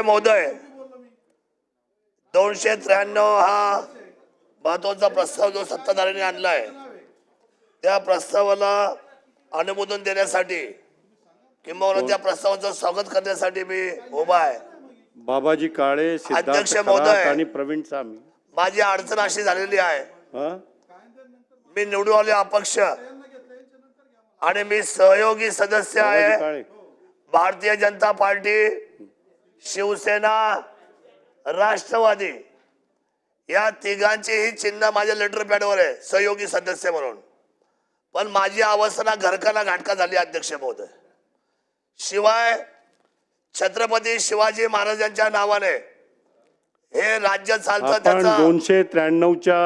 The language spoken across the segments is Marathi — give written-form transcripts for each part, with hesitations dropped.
महोदय, 293 हा महत्वाचा प्रस्ताव जो सत्ताधाऱ्यांनी आणलाय त्या प्रस्तावाला अनुमोदन देण्यासाठी किंवा त्या प्रस्तावाचं स्वागत करण्यासाठी मी उभा आहे। बाबाजी काळे, अध्यक्ष सिद्धार्थ महोदय, खरात आणि प्रवीण सामी। माझी अडचण अशी झालेली आहे, मी निवडून आले अपक्ष आणि मी सहयोगी सदस्य आहे भारतीय जनता पार्टी, शिवसेना, राष्ट्रवादी या तिघांची ही चिन्ह माझ्या लेटर पॅडवर आहे सहयोगी सदस्य म्हणून। पण माझी अवस्था घरकाला घाटका झाली अध्यक्ष महोदय। शिवाय छत्रपती शिवाजी महाराजांच्या नावाने हे राज्य चालतं। त्याचा 293च्या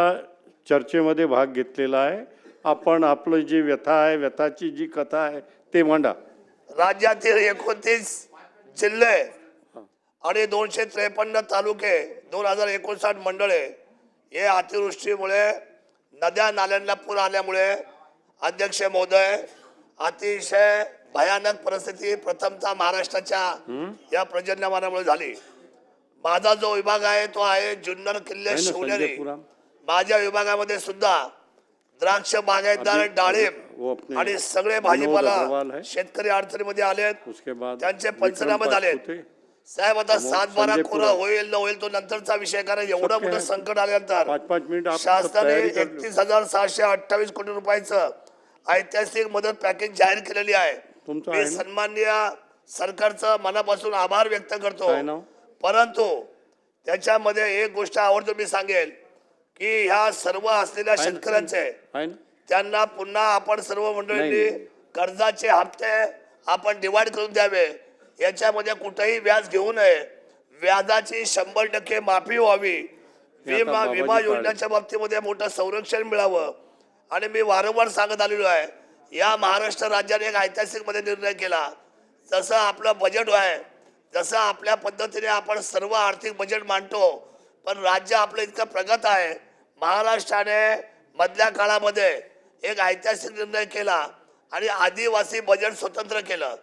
चर्चेमध्ये भाग घेतलेला आहे। आपण आपलं जी व्यथा आहे, व्यथाची जी कथा आहे ते मांडा। राज्यातील 29 जिल्हे आणि 253 तालुके, 2059 मंडळे हे अतिवृष्टीमुळे, नद्या नाल्यांना पूर आल्यामुळे अध्यक्ष महोदय अतिशय भयानक परिस्थिती प्रथमतः महाराष्ट्राच्या या पर्जन्यमानामुळे झाली। माझा जो विभाग आहे तो आहे जुन्नर, किल्ले, शिवनेरी। माझ्या विभागामध्ये सुद्धा द्राक्ष बागायतदार, डाळिंब आणि सगळे भाजीपाला शेतकरी अडचणीमध्ये आलेत, त्यांचे पंचनामे झालेत। साहेब आता 7-12 कोरा होईल न होईल तो नंतरचा विषय, कारण एवढं मोठं संकट आल्यानंतर शासनाने 31,628 कोटी रुपयाचं ऐतिहासिक मदत पॅकेज जाहीर केलेली आहे। मी सन्माननीय सरकारचं मनापासून आभार व्यक्त करतो। परंतु त्याच्यामध्ये एक गोष्ट आवर्जून मी सांगेल की ह्या सर्व असलेल्या शेतकऱ्यांचे त्यांना पुन्हा आपण सर्व मंडळींनी कर्जाचे हप्ते आपण डिवाइड करून द्यावे, याच्यामध्ये कुठेही व्याज घेऊ नये, व्याजाची 100% माफी व्हावी, विमा योजनेच्या बाबतीमध्ये मोठं संरक्षण मिळावं। आणि मी वारंवार सांगत आलेलो आहे, या महाराष्ट्र राज्याने एक ऐतिहासिक मध्ये निर्णय केला। जसं आपलं बजेट आहे, जसं आपल्या पद्धतीने आपण सर्व आर्थिक बजेट मांडतो, पण राज्य आपलं इतकं प्रगत आहे, महाराष्ट्राने मधल्या काळामध्ये एक ऐतिहासिक निर्णय केला आणि आदिवासी बजेट स्वतंत्र केलं।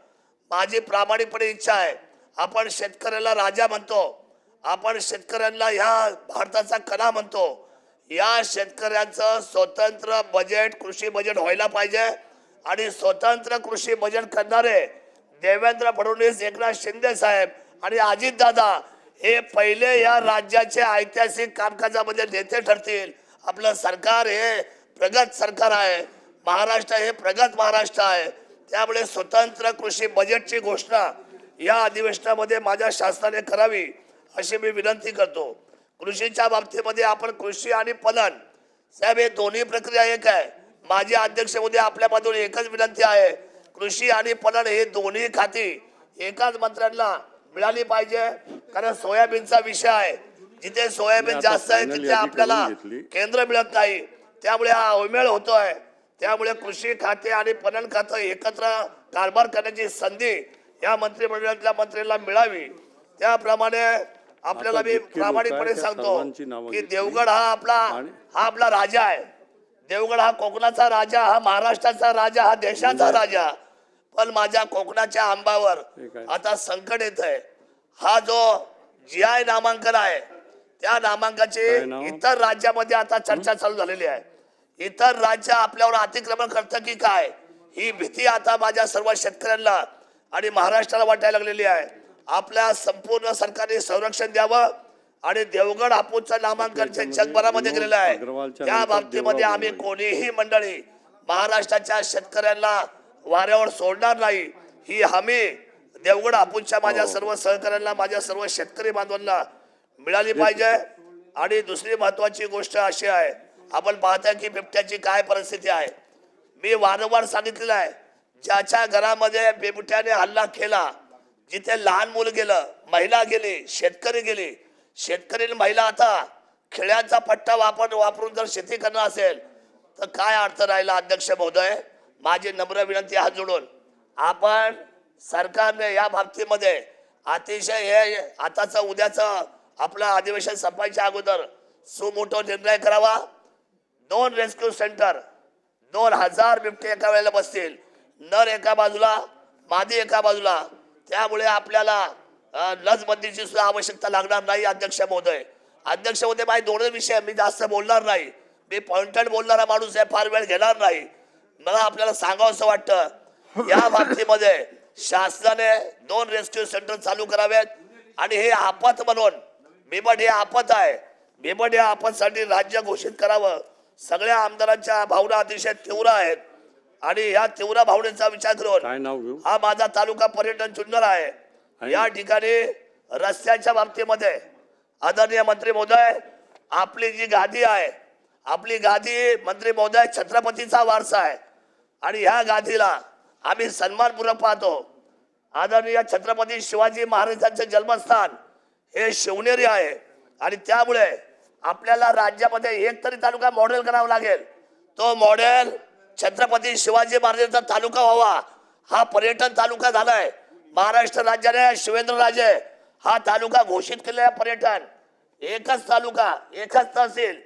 माझी प्रामाणिकपणे इच्छा आहे, आपण शेतकऱ्याला राजा म्हणतो, आपण शेतकऱ्यांना ह्या भारताचा कणा म्हणतो, या शेतकऱ्यांचं स्वतंत्र बजेट, कृषी बजेट व्हायला पाहिजे। आणि स्वतंत्र कृषी बजेट करणारे देवेंद्र फडणवीस, एकनाथ शिंदे साहेब आणि अजितदादा हे पहिले या राज्याचे ऐतिहासिक कामकाजामध्ये नेते ठरतील। आपलं सरकार हे प्रगत सरकार आहे, महाराष्ट्र हे प्रगत महाराष्ट्र आहे, त्यामुळे स्वतंत्र कृषी बजेटची घोषणा या अधिवेशनामध्ये माझ्या शासनाने करावी अशी मी विनंती करतो। कृषीच्या बाबतीमध्ये आपण कृषी आणि पणन साहेब हे दोन्ही प्रक्रिया एक आहे। माझे अध्यक्ष महोदय आपल्यामधून एकच विनंती आहे, कृषी आणि पणन हे दोन्ही खाती एकाच मंत्र्यांना मिळाली पाहिजे, कारण सोयाबीनचा विषय आहे, जिथे सोयाबीन जास्त आहे तिथे आपल्याला केंद्र मिळत नाही, त्यामुळे हा अवमेळ होतोय। त्यामुळे कृषी खाते आणि पणन खाते एकत्र कारभार करण्याची संधी या मंत्रिमंडळातल्या मंत्र्यांना मिळावी। त्याप्रमाणे आपल्याला मी प्रामाणिकपणे सांगतो की देवगड हा आपला राजा आहे, देवगड हा कोकणाचा राजा, हा महाराष्ट्राचा राजा, हा देशाचा राजा। पण माझ्या कोकणाच्या आंबावर आता संकट येत आहे। हा जो GI नामांकन आहे त्या नामांकनाची इतर राज्यामध्ये आता चर्चा चालू झालेली आहे। इतर राज्य आपल्यावर अतिक्रमण करतं की काय, ही भीती आता माझ्या सर्व शेतकऱ्यांना आणि महाराष्ट्राला वाटायला लागलेली आहे। आपल्या संपूर्ण सरकारने संरक्षण द्यावं आणि देवगड हापूसचं नामांकन जगभरामध्ये गेलेलं आहे, त्या बाबतीमध्ये आम्ही कोणीही मंडळी महाराष्ट्राच्या शेतकऱ्यांना वाऱ्यावर सोडणार नाही, ही हमी देवगड हापूसच्या माझ्या सर्व सहकाऱ्यांना, माझ्या सर्व शेतकरी बांधवांना मिळाली पाहिजे। आणि दुसरी महत्वाची गोष्ट अशी आहे, आपण पाहताय की बिबट्याची काय परिस्थिती आहे। मी वारंवार सांगितलेलं आहे, ज्याच्या घरामध्ये बिबट्याने हल्ला केला, जिथे लहान मुलं गेलं, महिला गेली, शेतकरी गेली, शेतकरी महिला आता खेळ्याचा पट्टा वापरून जर शेती करणार असेल तर काय अर्थ राहिला। अध्यक्ष महोदय, माझी नम्र विनंती हात जोडून आपण सरकारने या बाबतीमध्ये अतिशय हे आताचं उद्याचं आपलं अधिवेशन संपायच्या अगोदर सुमोठो निर्णय करावा। 2 रेस्क्यू सेंटर, 2000 बिबटे एका वेळेला बसतील, नर एका बाजूला, मादी एका बाजूला, त्यामुळे आपल्याला लसबंदीची सुद्धा आवश्यकता लागणार नाही. अध्यक्ष महोदय माझे दोन विषय, मी जास्त बोलणार नाही. मी पॉइंटेड बोलणारा माणूस आहे, फार वेळ घेणार नाही. मला आपल्याला सांगावं असं वाटतं, या बाबतीमध्ये शासनाने 2 रेस्क्यू सेंटर चालू करावेत आणि हे आपत म्हणून, बिबट हे आपत आहे, बिबट या आपतसाठी राज्य घोषित करावं. सगळ्या आमदारांच्या भावना अतिशय तीव्र आहेत आणि या तीव्र भावनेचा विचार काय करून नाव घेऊ? हा माझा तालुका पर्यटन जुन्नर आहे. या ठिकाणी रस्त्याच्या बाबतीमध्ये आदरणीय मंत्री महोदय, आपली जी गादी आहे, आपली गादी मंत्री महोदय छत्रपतीचा वारसा आहे आणि ह्या गादीला आम्ही सन्मानपूर्वक पाहतो. आदरणीय छत्रपती शिवाजी महाराजांचे जन्मस्थान हे शिवनेरी आहे आणि त्यामुळे आपल्याला राज्यामध्ये एक तरी तालुका मॉडेल करावा लागेल. तो मॉडेल छत्रपती शिवाजी महाराजांचा तालुका व्हावा. हा पर्यटन तालुका झालाय. महाराष्ट्र राज्याने शिवेंद्रराजे हा तालुका घोषित केलेला पर्यटन. एकच तालुका, एकच तहसील,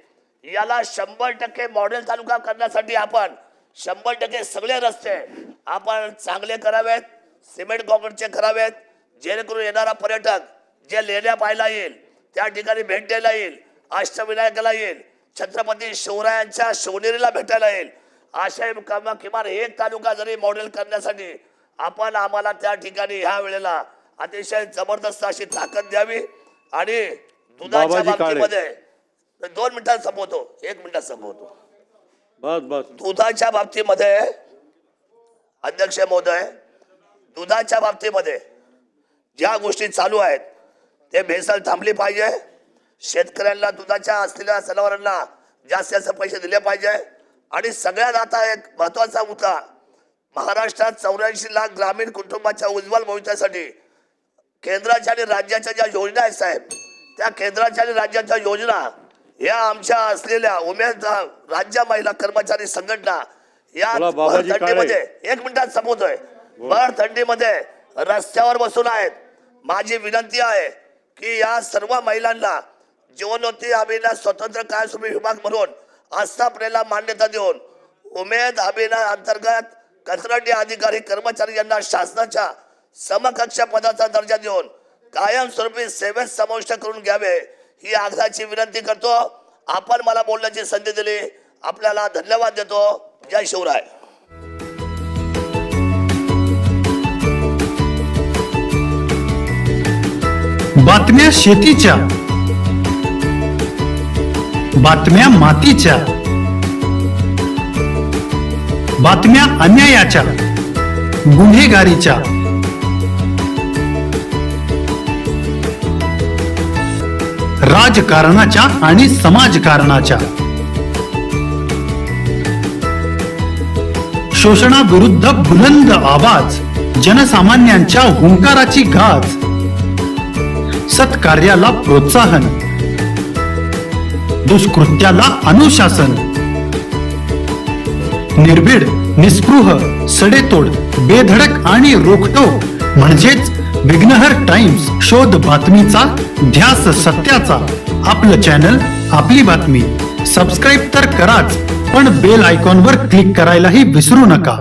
याला 100% मॉडेल तालुका करण्यासाठी आपण 100% सगळे रस्ते आपण चांगले करावेत, सिमेंट कॉन्क्रीटचे करावेत, जेणेकरून येणारा पर्यटक जे लेण्या पाहायला येईल, त्या ठिकाणी भेट द्यायला येईल, अष्टविनायकाला येईल, छत्रपती शिवरायांच्या शिवनेरीला भेटायला येईल. अशा किमान एक तालुका जरी मॉडेल करण्यासाठी आपण आम्हाला त्या ठिकाणी ह्या वेळेला अतिशय जबरदस्त अशी ताकद द्यावी. आणि दुधाच्या बाबतीमध्ये 2 मिनिटात संपवतो, 1 मिनिटात संपवतो. बस दुधाच्या बाबतीमध्ये अध्यक्ष महोदय, दुधाच्या बाबतीमध्ये ज्या गोष्टी चालू आहेत ते भेसळ थांबली पाहिजे. शेतकऱ्यांना दुधाच्या असलेल्या जनावरांना जास्तीत जास्त पैसे दिले पाहिजे. आणि सगळ्यात आता एक महत्वाचा मुद्दा, महाराष्ट्रात 84 लाख ग्रामीण कुटुंबाच्या उज्ज्वल भविष्यासाठी केंद्राच्या आणि राज्याच्या ज्या योजना आहेत साहेब, त्या केंद्राच्या आणि राज्याच्या योजना या आमच्या असलेल्या उमेद राज्य महिला कर्मचारी संघटना या भर थंडीमध्ये 1 मिनिटात संपवतोय, भर थंडीमध्ये रस्त्यावर बसून आहेत. माझी विनंती आहे की या सर्व महिलांना जीवनोन्नती अभियान स्वतंत्र कायस्वरूपी विभाग म्हणून आस्थापनेला मान्यता देऊन उमेद अभियाना अंतर्गत कंत्राटी अधिकारी कर्मचारी यांना शासनाच्या समकक्ष पदाचा दर्जा देऊन कायमस्वरूपी सेवेत समाविष्ट करून घ्यावे ही आग्रहाची विनंती करतो. आपण मला बोलण्याची संधी दिली, आपल्याला धन्यवाद देतो. जय शिवराय. बातम्या शेतीच्या, बातम्या मातीच्या, बातम्या अन्यायाच्या, गुन्हेगारीच्या, राजकारणाच्या आणि समाजकारणाच्या, शोषणाविरुद्ध बुलंद आवाज, जनसामान्यांच्या हुंकाराची गाज, सत्कार्याला प्रोत्साहन, दुष्कृत्याला अनुशासन, निर्भीड, निस्पृह, सडेतोड, बेधडक आणि रोखटोक म्हणजेच विघ्नहर टाइम्स. शोध बातमीचा, ध्यास सत्याचा. आपलं चॅनल, आपली बातमी. सबस्क्राईब तर कराच, पण बेल आयकॉनवर क्लिक करायलाही विसरू नका.